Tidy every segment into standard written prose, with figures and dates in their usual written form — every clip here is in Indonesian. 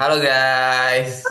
Halo guys,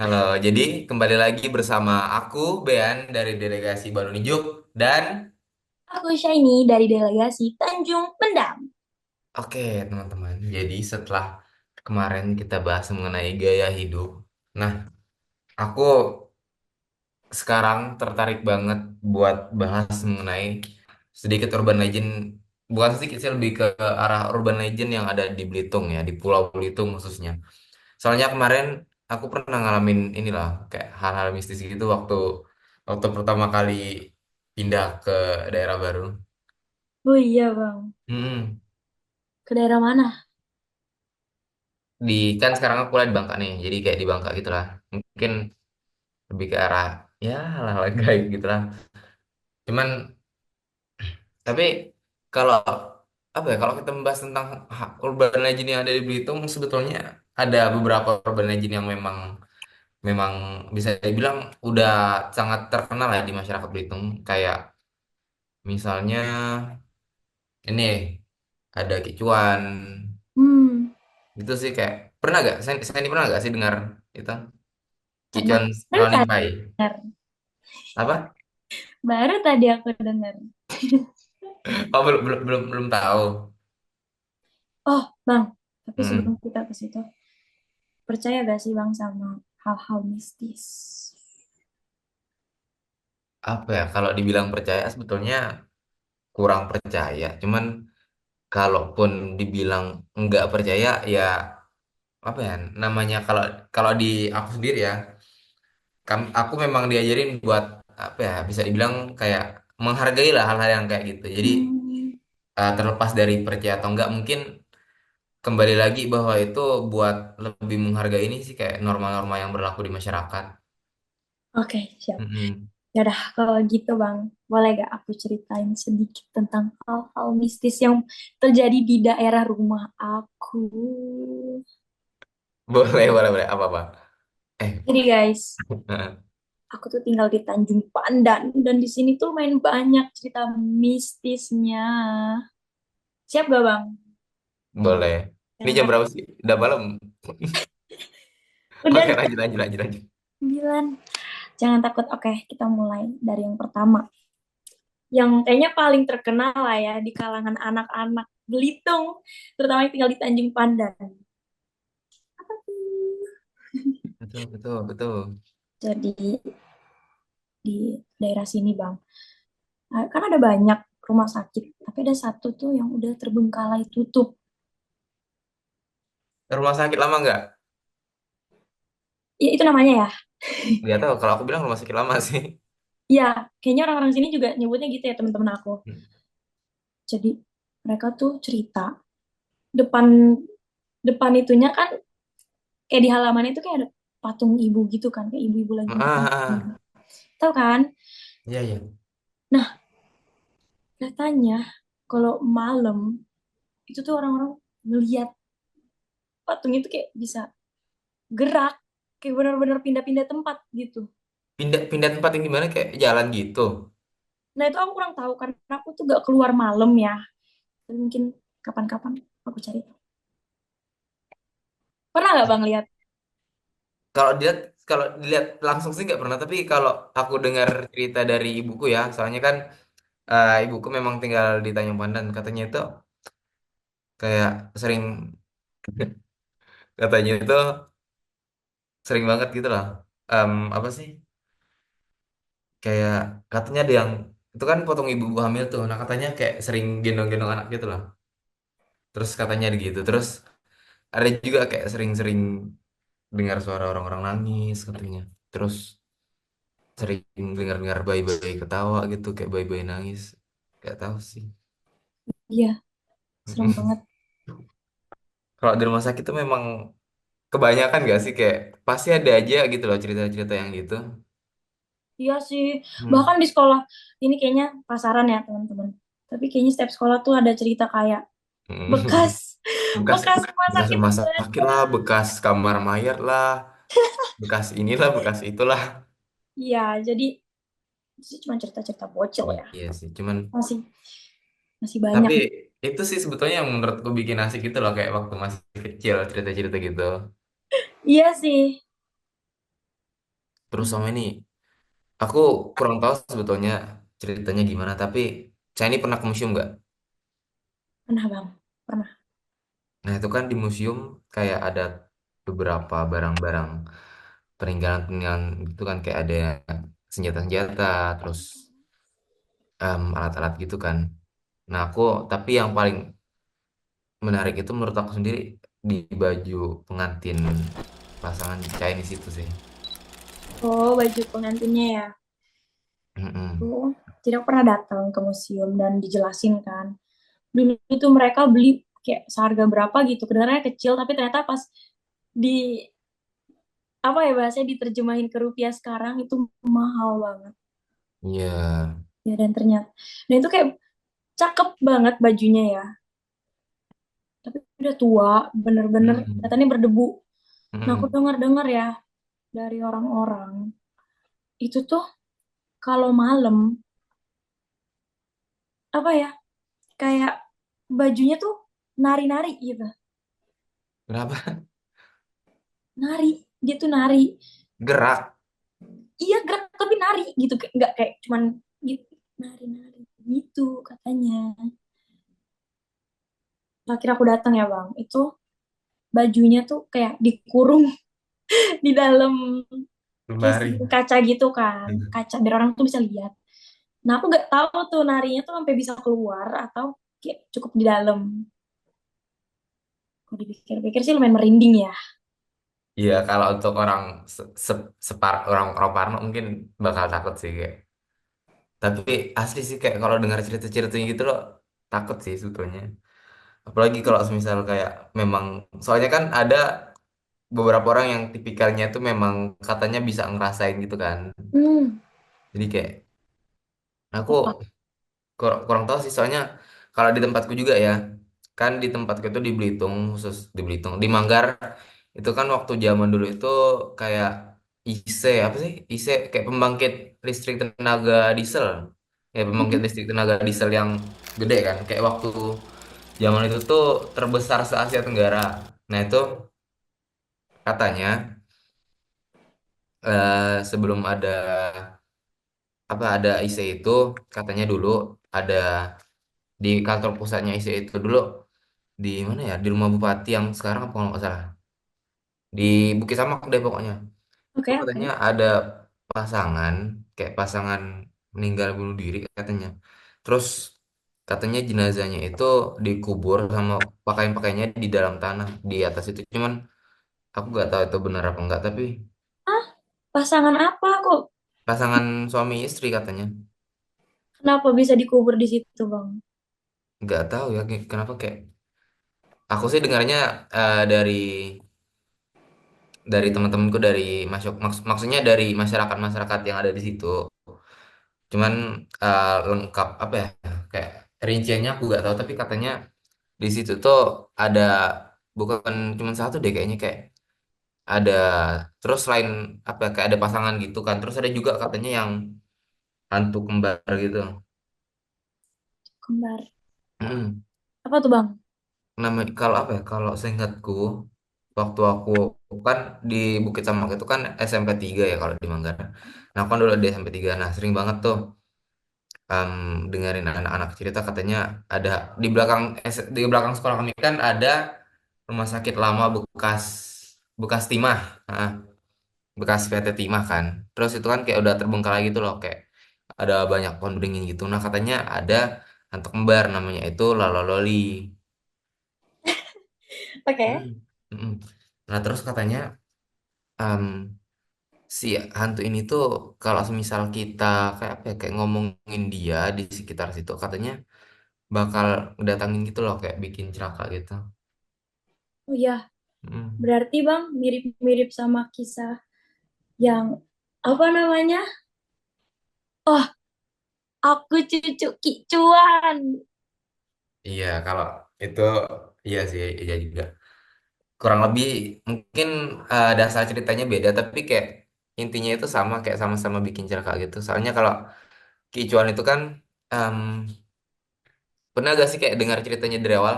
halo. Jadi kembali lagi bersama aku Bean dari delegasi Balon Ijuk dan Aku Shiny dari delegasi Tanjung Pendam. oke teman-teman. Jadi setelah kemarin kita bahas mengenai gaya hidup, nah aku sekarang tertarik banget buat bahas mengenai sedikit urban legend, bukan sedikit sih lebih ke arah urban legend yang ada di Belitung ya, di Pulau Belitung khususnya. Soalnya kemarin aku pernah ngalamin inilah kayak hal-hal mistis gitu waktu waktu pertama kali pindah ke daerah baru. Oh iya bang, Hmm, ke daerah mana? di kan sekarang aku kuliah di Bangka nih, jadi kayak di Bangka gitulah. Mungkin lebih ke arah ya hal-hal gaib gitulah. Cuman tapi kalau apa ya kalau kita membahas tentang urban legend yang ada di Belitung sebetulnya ada beberapa urban legend yang memang memang bisa dibilang udah sangat terkenal ya di masyarakat Belitung kayak misalnya ini ada Kicuan Hmm, gitu sih kayak pernah gak? Saya pernah gak sih dengar itu pernah. Kicuan Baru Running tadi Pai dengar. apa? Baru tadi aku dengar. Oh belum tahu. Oh bang, tapi sebelum Mm-mm. kita ke situ, percaya gak sih bang sama hal-hal mistis? Apa ya kalau dibilang percaya sebetulnya kurang percaya. Cuman kalaupun dibilang nggak percaya ya apa ya namanya kalau kalau di aku sendiri ya aku memang diajarin buat apa ya bisa dibilang kayak menghargai lah hal-hal yang kayak gitu. Jadi Hmm, terlepas dari percaya atau enggak mungkin kembali lagi bahwa itu buat lebih menghargai ini sih kayak norma-norma yang berlaku di masyarakat. oke, siap. Mm-mm. Yaudah, kalau gitu bang, boleh gak aku ceritain sedikit tentang hal-hal mistis yang terjadi di daerah rumah aku? Boleh apa-apa. Eh, Jadi guys, aku tuh tinggal di Tanjung Pandan dan di sini tuh main banyak cerita mistisnya. Siap gak bang? boleh. Ini Jangan jam takut. berapa sih? Udah malam. Udah Oke, lanjut. 9. Jangan takut. Oke, kita mulai dari yang pertama. Yang kayaknya paling terkenal lah ya di kalangan anak-anak Belitung, terutama yang tinggal di Tanjung Pandan. Apa tuh? Betul. Jadi di daerah sini bang, kan ada banyak rumah sakit, tapi ada satu tuh yang udah terbengkalai tutup. Rumah sakit lama nggak? Ya, itu namanya ya. Nggak tahu. Kalau aku bilang rumah sakit lama sih. Ya, kayaknya orang-orang sini juga nyebutnya gitu ya teman-teman aku. Jadi mereka tuh cerita depan depan itunya kan kayak di halaman itu kayak ada patung ibu gitu kan, kayak ibu-ibu lagi makan. Tahu kan? Iya. Nah, katanya kalau malam itu tuh orang-orang melihat patung itu kayak bisa gerak, kayak benar-benar pindah-pindah tempat gitu. Pindah tempat yang gimana kayak jalan gitu. Nah, itu aku kurang tahu karena aku tuh gak keluar malam ya. Dan mungkin kapan-kapan aku cari tahu. Pernah nggak Bang lihat? Kalau dilihat kalau dilihat langsung sih nggak pernah. Tapi kalau aku dengar cerita dari ibuku ya, soalnya kan ibuku memang tinggal di Tanjung Pandan. Katanya itu kayak sering katanya itu sering banget gitu lah. Apa sih? Kayak katanya ada yang itu kan potong ibu-ibu hamil tuh. Nah katanya kayak sering gendong-gendong anak gitu lah. Terus katanya ada gitu. Terus ada juga kayak sering-sering dengar suara orang-orang nangis katanya. Terus sering dengar-dengar bayi-bayi ketawa gitu kayak bayi-bayi nangis. Gak tahu sih. Iya, serem banget. Kalau di rumah sakit tuh memang kebanyakan gak sih kayak pasti ada aja gitu loh cerita-cerita yang gitu. Iya sih, Hmm. bahkan di sekolah ini kayaknya pasaran ya teman-teman. Tapi kayaknya setiap sekolah tuh ada cerita kayak bekas Bekas bekas rumah bekas sakit rumah sakit belanda. lah, bekas kamar mayat lah, bekas inilah, bekas itulah. Iya, jadi itu sih cuma cerita-cerita bocil ya. Iya sih, cuman Masih masih tapi banyak. itu sih sebetulnya yang menurutku bikin asik gitu loh, kayak waktu masih kecil cerita-cerita gitu. Iya sih. Terus sama ini, aku kurang tahu sebetulnya ceritanya gimana, tapi saya ini pernah ke museum nggak? Pernah bang, pernah. Nah itu kan di museum kayak ada beberapa barang-barang peninggalan-peninggalan gitu kan, kayak ada senjata-senjata, terus alat-alat gitu kan. Nah aku, tapi yang paling menarik itu menurut aku sendiri di baju pengantin pasangan Chinese itu sih. Oh, baju pengantinnya ya. Mm-mm. Oh, jadi aku pernah datang ke museum dan dijelasin kan. Dulu itu mereka beli kayak seharga berapa gitu. Kedengarannya kecil, tapi ternyata pas di apa ya bahasanya diterjemahin ke rupiah sekarang itu mahal banget. Iya. Ya dan ternyata, dan itu kayak cakep banget bajunya ya. Tapi udah tua, bener-bener Mm-mm. katanya berdebu. Nah aku Mm-mm. dengar-dengar ya dari orang-orang itu tuh kalau malam apa ya kayak bajunya tuh nari-nari gitu, Kenapa? nari dia tuh nari, Gerak. iya gerak tapi nari gitu kayak nggak kayak cuman gitu nari-nari gitu katanya. Akhirnya aku datang ya bang, itu bajunya tuh kayak dikurung di dalam casing Lemari. kaca gitu kan, kaca biar orang tuh bisa lihat. Nah aku nggak tahu tuh narinya tuh sampai bisa keluar atau kayak cukup di dalam. Kalau dipikir-pikir sih lumayan merinding ya. Iya, kalau untuk orang orang orang Parno mungkin bakal takut sih kayak. Tapi asli sih kayak kalau dengar cerita-ceritanya gitu loh, takut sih sebetulnya. Apalagi kalau misal kayak memang, soalnya kan ada beberapa orang yang tipikalnya tuh memang katanya bisa ngerasain gitu kan. Hmm, Jadi kayak aku apa? kurang tahu sih, soalnya kalau di tempatku juga ya, kan di tempatku itu di Belitung, khusus di Belitung, di Manggar itu kan waktu zaman dulu itu kayak ISE apa sih, ISE kayak pembangkit listrik tenaga diesel, ya pembangkit Hmm, listrik tenaga diesel yang gede kan, kayak waktu zaman itu tuh terbesar se Asia Tenggara. Nah itu katanya sebelum ada ada ISE itu, katanya dulu ada di kantor pusatnya ISE itu dulu di mana ya, di rumah bupati yang sekarang apa kalau nggak salah, di Bukit Samak deh pokoknya. oke Itu oke. katanya ada pasangan, kayak pasangan meninggal bunuh diri katanya. Terus katanya jenazahnya itu dikubur sama pakaian-pakaiannya di dalam tanah di atas itu. Cuman aku nggak tahu itu benar apa enggak, tapi Ah, pasangan apa kok? pasangan suami istri katanya. Kenapa bisa dikubur di situ, Bang? Nggak tahu ya kenapa, kayak aku sih dengarnya dari teman-temanku, dari maksudnya dari masyarakat-masyarakat yang ada di situ. Cuman lengkap apa ya, kayak rinciannya aku gak tahu, tapi katanya di situ tuh ada, bukan cuma satu deh kayaknya, kayak ada, terus selain apa ya, kayak ada pasangan gitu kan, terus ada juga katanya yang hantu kembar gitu. Kembar. Mm. Apa tuh, Bang? Nama kalau apa ya, kalau seingatku waktu aku kan di Bukit Samak itu kan SMP 3 ya kalau di Manggarai. Nah aku kan dulu di SMP 3, nah sering banget tuh em, dengerin anak-anak cerita, katanya ada di belakang sekolah kami kan ada rumah sakit lama bekas bekas timah. Nah, bekas PT Timah kan, terus itu kan kayak udah terbengkalai gitu loh, kayak ada banyak pohon beringin gitu. Nah katanya ada hantu kembar namanya itu Lalololi. Oke. Hmm. Mm-mm. Nah terus katanya em, si hantu ini tuh kalau semisal kita kayak apa ya, kayak ngomongin dia di sekitar situ, katanya bakal ngedatangin gitu loh, kayak bikin celaka gitu. Oh iya, Mm. berarti Bang mirip-mirip sama kisah yang apa namanya? Oh, aku cucu kicuan. Iya, kalau itu iya sih, iya juga. Kurang lebih mungkin dasar ceritanya beda, tapi kayak intinya itu sama, kayak sama-sama bikin celaka gitu. Soalnya kalau Kicuan itu kan em, Pernah gak sih kayak dengar ceritanya dari awal?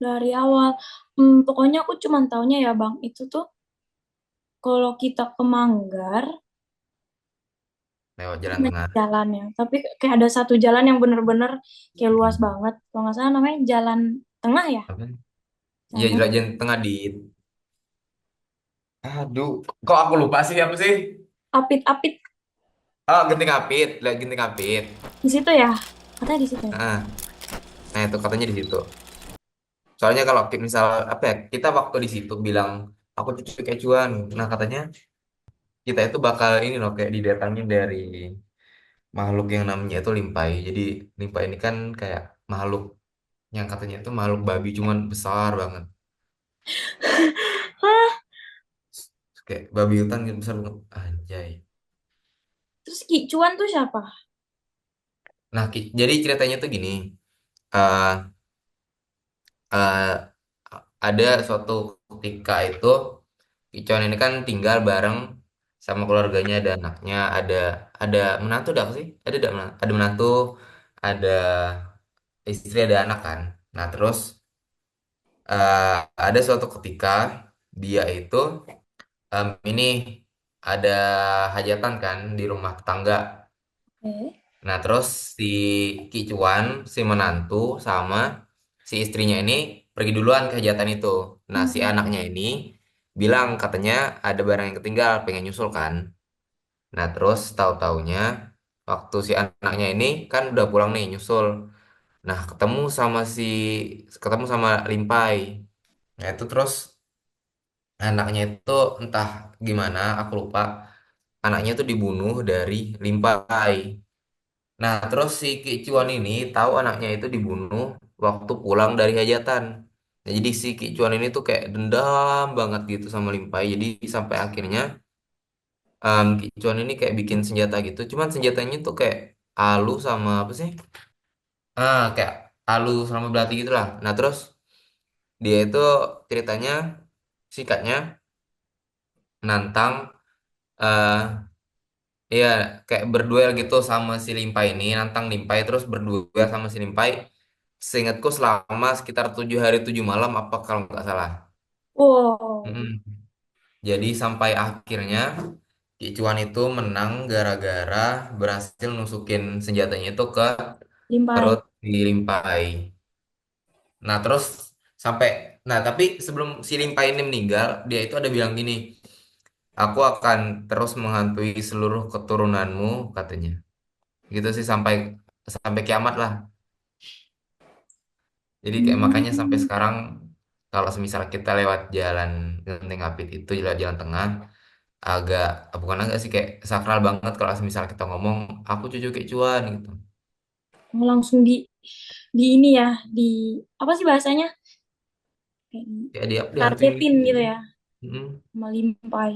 Dari awal. Pokoknya aku cuman taunya ya Bang, itu tuh kalau kita ke Manggar, Lewat jalan banyak tengah. jalan ya. Tapi kayak ada satu jalan yang bener-bener kayak luas Hmm. banget. Kalau nggak salah namanya Jalan Tengah ya. Apa? Iya, Jalan Tengah. jalan tengah di. Aduh, kok aku lupa sih apa sih? Apit-apit Oh, Genting Apit, lihat Genting Apit. di situ ya. Katanya di situ ya. Nah, nah itu katanya di situ. Soalnya kalau misal apa ya, kita waktu di situ bilang aku cucu kecuan. Nah, katanya kita itu bakal ini loh kayak didatangin dari makhluk yang namanya itu limpai. Jadi limpai ini kan kayak makhluk yang katanya itu makhluk babi cuman besar banget. Hah? Kayak babi hutan gitu besar banget. Anjay. Terus Ki Cuan tuh siapa? Nah, jadi ceritanya tuh gini. eh eh, ada suatu ketika itu Kicauan ini kan tinggal bareng sama keluarganya, ada anaknya, ada menantu, ada apa sih? Ada menantu, ada istri, ada anak kan. Nah, terus ada suatu ketika dia itu ini ada hajatan kan di rumah tetangga. Eh. Nah, terus si Kicuan, si menantu sama si istrinya ini pergi duluan ke hajatan itu. Nah, si Hmm. anaknya ini bilang katanya ada barang yang ketinggal, pengen nyusul kan. Nah, terus tahu-taunya waktu si anaknya ini kan udah pulang nih nyusul. Nah, ketemu sama Limpai. Nah, itu terus anaknya itu entah gimana, aku lupa. Anaknya itu dibunuh dari Limpai. Nah, terus si Kicuan ini tahu anaknya itu dibunuh waktu pulang dari hajatan. Nah, jadi si Kicuan ini tuh kayak dendam banget gitu sama Limpai. Jadi sampai akhirnya Kicuan ini kayak bikin senjata gitu. Cuman senjatanya tuh kayak alu sama apa sih? Kayak alu sama belati gitu lah. Nah, terus dia itu ceritanya sikatnya nantang eh iya kayak berduel gitu sama si Limpai ini, nantang Limpai terus berduel sama si Limpai. Seingatku selama sekitar 7 hari 7 malam apa kalau nggak salah. Wow, Mm-mm. Jadi sampai akhirnya Kicuan itu menang gara-gara berhasil nusukin senjatanya itu ke Limpai. perut si Limpai. Nah, terus sampai nah tapi sebelum si Limpai ini meninggal, dia itu ada bilang gini, "Aku akan terus menghantui seluruh keturunanmu," katanya. Gitu sih sampai sampai kiamat lah. Jadi kayak makanya sampai Hmm. sekarang kalau semisal kita lewat jalan Genting Apit itu lewat jalan tengah agak bukan agak sih kayak sakral banget kalau semisal kita ngomong aku cucu kecuan gitu. Langsung di ini ya, di apa sih bahasanya? Kayak Kayak dia dihantuin targetin gitu. gitu ya, Mm-mm. sama Limpai.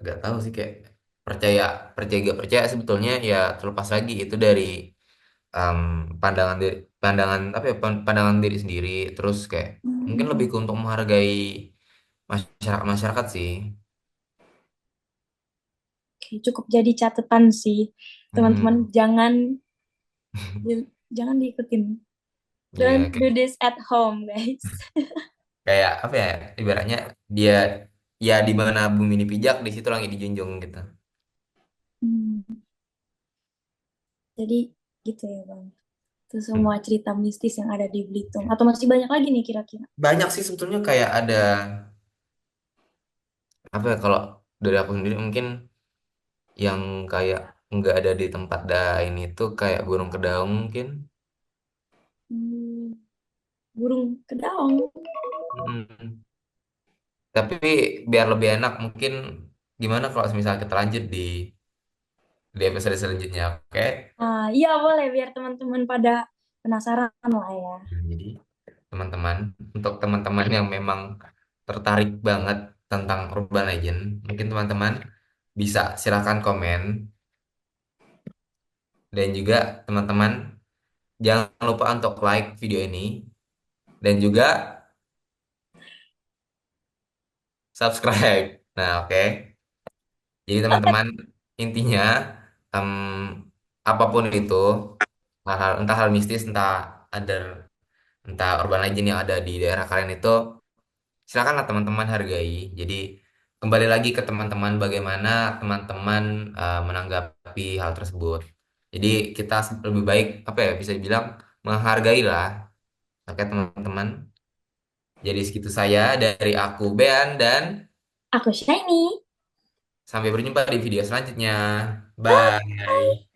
Gak tahu sih kayak percaya percaya gak percaya sebetulnya ya terlepas lagi itu dari em, pandangan apa ya pandangan diri sendiri terus kayak mungkin lebih Hmm. ke untuk menghargai masyarakat masyarakat sih. Oke, cukup jadi catatan sih, teman-teman. Mm-mm. Jangan diikutin. Iya Don't do kayak this at home, guys. kayak apa ya ibaratnya dia ya di mana bumi ini pijak di situ langit dijunjung gitu. Hmm, jadi gitu ya, Bang. Itu Hmm. semua cerita mistis yang ada di Belitung. Atau masih banyak lagi nih kira-kira? Banyak sih sebetulnya kayak ada apa ya kalau dari aku sendiri mungkin yang kayak nggak ada di tempat lain itu kayak Gunung Kedaung mungkin. Hmm, burung kedaung. Mm. Tapi biar lebih enak mungkin gimana kalau misalnya kita lanjut di episode selanjutnya, oke? Ah, iya boleh biar teman-teman pada penasaran lah ya. Nah, jadi teman-teman, untuk teman-teman yang memang tertarik banget tentang Urban Legend, mungkin teman-teman bisa silahkan komen dan juga teman-teman jangan lupa untuk like video ini dan juga subscribe. Nah, oke. Jadi teman-teman intinya em, apapun itu. hal-hal entah hal mistis, entah ada entah urban legend yang ada di daerah kalian itu, silakanlah teman-teman hargai. Jadi kembali lagi ke teman-teman bagaimana teman-teman menanggapi hal tersebut. Jadi kita lebih baik apa ya bisa dibilang menghargai lah oke teman-teman. Jadi segitu saya dari aku Bean dan Aku Shiny. sampai berjumpa di video selanjutnya. Bye.